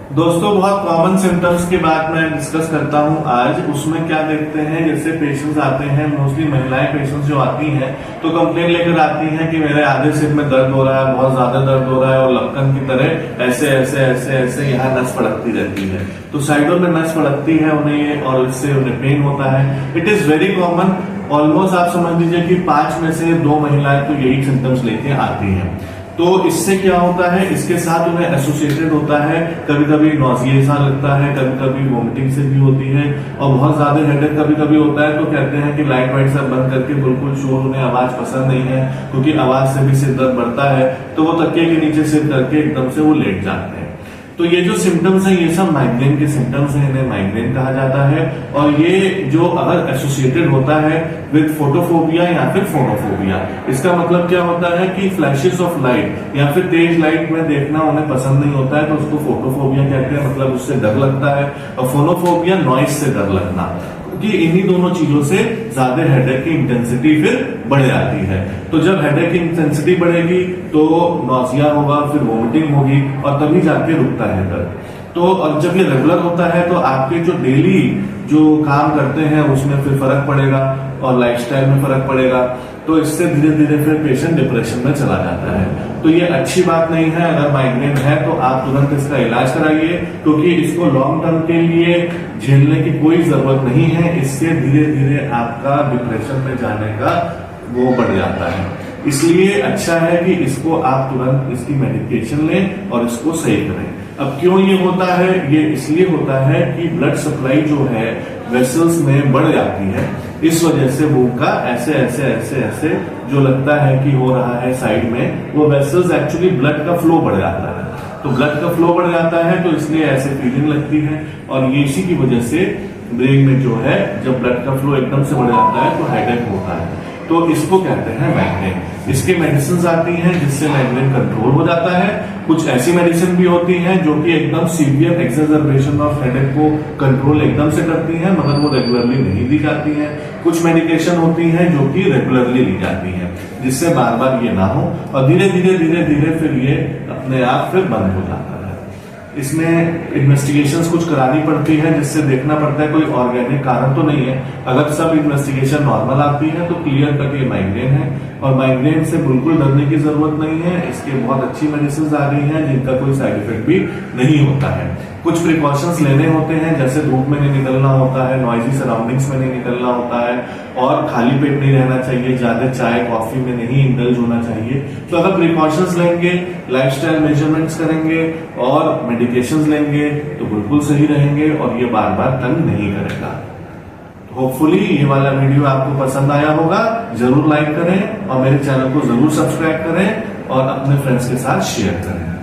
दोस्तों, बहुत common symptoms की बात मैं डिस्कस करता हूं आज। उसमें क्या देखते हैं, जैसे पेशेंट्स आते हैं, मोस्टली महिलाएं पेशेंट्स जो आती हैं तो कंप्लेन लेकर आती हैं कि मेरे आधे सिर में दर्द हो रहा है, बहुत ज्यादा दर्द हो रहा है और लपकन की तरह ऐसे ऐसे ऐसे ऐसे यहाँ नस फड़कती रहती है। तो साइडों में नस फड़कती है उन्हें और इससे उन्हें पेन होता है। It is very common. Almost आप समझ लीजिए कि 5 में से 2 महिलाएं तो यही सिम्टम्स लेके आती हैं। तो इससे क्या होता है, इसके साथ उन्हें एसोसिएटेड होता है, कभी कभी नॉजिया सा लगता है, कभी कभी वॉमिटिंग से भी होती है और बहुत ज्यादा हेडेक कभी कभी होता है। तो कहते हैं कि लाइट वाइट सब बंद करके बिल्कुल शोर, उन्हें आवाज पसंद नहीं है क्योंकि आवाज से भी सिर दर्द बढ़ता है। तो वो तकिए के नीचे सिर करके एकदम से वो लेट जाते हैं। तो ये जो सिम्टम्स हैं ये सब माइग्रेन के सिम्टम्स हैं, इन्हें माइग्रेन कहा जाता है। और ये जो अगर एसोसिएटेड होता है विद फोटोफोबिया या फिर फोनोफोबिया, इसका मतलब क्या होता है कि फ्लैशेस ऑफ लाइट या फिर तेज लाइट में देखना उन्हें पसंद नहीं होता है, तो उसको फोटोफोबिया कहते हैं, मतलब उससे डर लगता है। और फोनोफोबिया नॉइज से डर लगना, कि इन्हीं दोनों चीजों से ज्यादा हेडेक की इंटेंसिटी फिर बढ़ जाती है। तो जब हेडेक की इंटेंसिटी बढ़ेगी तो नॉजिया होगा, फिर वोमिटिंग होगी और तभी जाके रुकता है दर्द। तो और जब ये रेगुलर होता है तो आपके जो डेली जो काम करते हैं उसमें फिर फर्क पड़ेगा और लाइफस्टाइल में फर्क पड़ेगा। तो इससे धीरे धीरे फिर पेशेंट डिप्रेशन में चला जाता है। तो ये अच्छी बात नहीं है। अगर माइग्रेन है तो आप तुरंत इसका इलाज कराइए, क्योंकि इसको लॉन्ग टर्म के लिए झेलने की कोई जरूरत नहीं है। इससे धीरे धीरे आपका डिप्रेशन में जाने का वो बढ़ जाता है। इसलिए अच्छा है कि इसको आप तुरंत इसकी मेडिकेशन लें और इसको सही करें। अब क्यों ये होता है, ये इसलिए होता है कि ब्लड सप्लाई जो है वेसल्स में बढ़ जाती है। इस वजह से वो का ऐसे ऐसे ऐसे ऐसे जो लगता है कि हो रहा है साइड में, वो वेसल्स एक्चुअली ब्लड का फ्लो बढ़ जाता है। तो ब्लड का फ्लो बढ़ जाता है तो इसलिए ऐसे फीलिंग लगती है। और ये इसी की वजह से ब्रेन में जो है जब ब्लड का फ्लो एकदम से बढ़ जाता है तो हेडेक होता है। तो इसको कहते हैं माइग्रेन। इसके मेडिसिन आती हैं जिससे माइग्रेन कंट्रोल हो जाता है। कुछ ऐसी मेडिसिन भी होती हैं जो कि एकदम सीवियर एक्सरबेशन ऑफ हेडेक को कंट्रोल एकदम से करती हैं, मगर वो रेगुलरली नहीं दी जाती हैं। कुछ मेडिकेशन होती हैं जो कि रेगुलरली ली जाती हैं, जिससे बार बार ये ना हो और धीरे धीरे धीरे धीरे फिर ये अपने आप फिर बंद हो जाता है। इसमें इन्वेस्टिगेशंस कुछ करानी पड़ती है, जिससे देखना पड़ता है कोई ऑर्गेनिक कारण तो नहीं है। अगर सब इन्वेस्टिगेशन नॉर्मल आती है तो क्लियर कट ये माइग्रेन है। और माइग्रेन से बिल्कुल डरने की जरूरत नहीं है। इसके बहुत अच्छी मेडिसिन आ गई हैं जिनका कोई साइड इफेक्ट भी नहीं होता है। कुछ प्रिकॉशंस लेने होते हैं, जैसे धूप में नहीं निकलना होता है, नॉइजी सराउंडिंग्स में नहीं निकलना होता है और खाली पेट नहीं रहना चाहिए, ज्यादा चाय कॉफी में नहीं इंडल्ज होना चाहिए। तो अगर प्रिकॉशंस लेंगे, लाइफस्टाइल मेजरमेंट्स करेंगे और मेडिकेशंस लेंगे तो बिल्कुल सही रहेंगे और ये बार बार तंग नहीं करेगा। होपफुली ये वाला वीडियो आपको पसंद आया होगा। जरूर लाइक करें और मेरे चैनल को जरूर सब्सक्राइब करें और अपने फ्रेंड्स के साथ शेयर करें।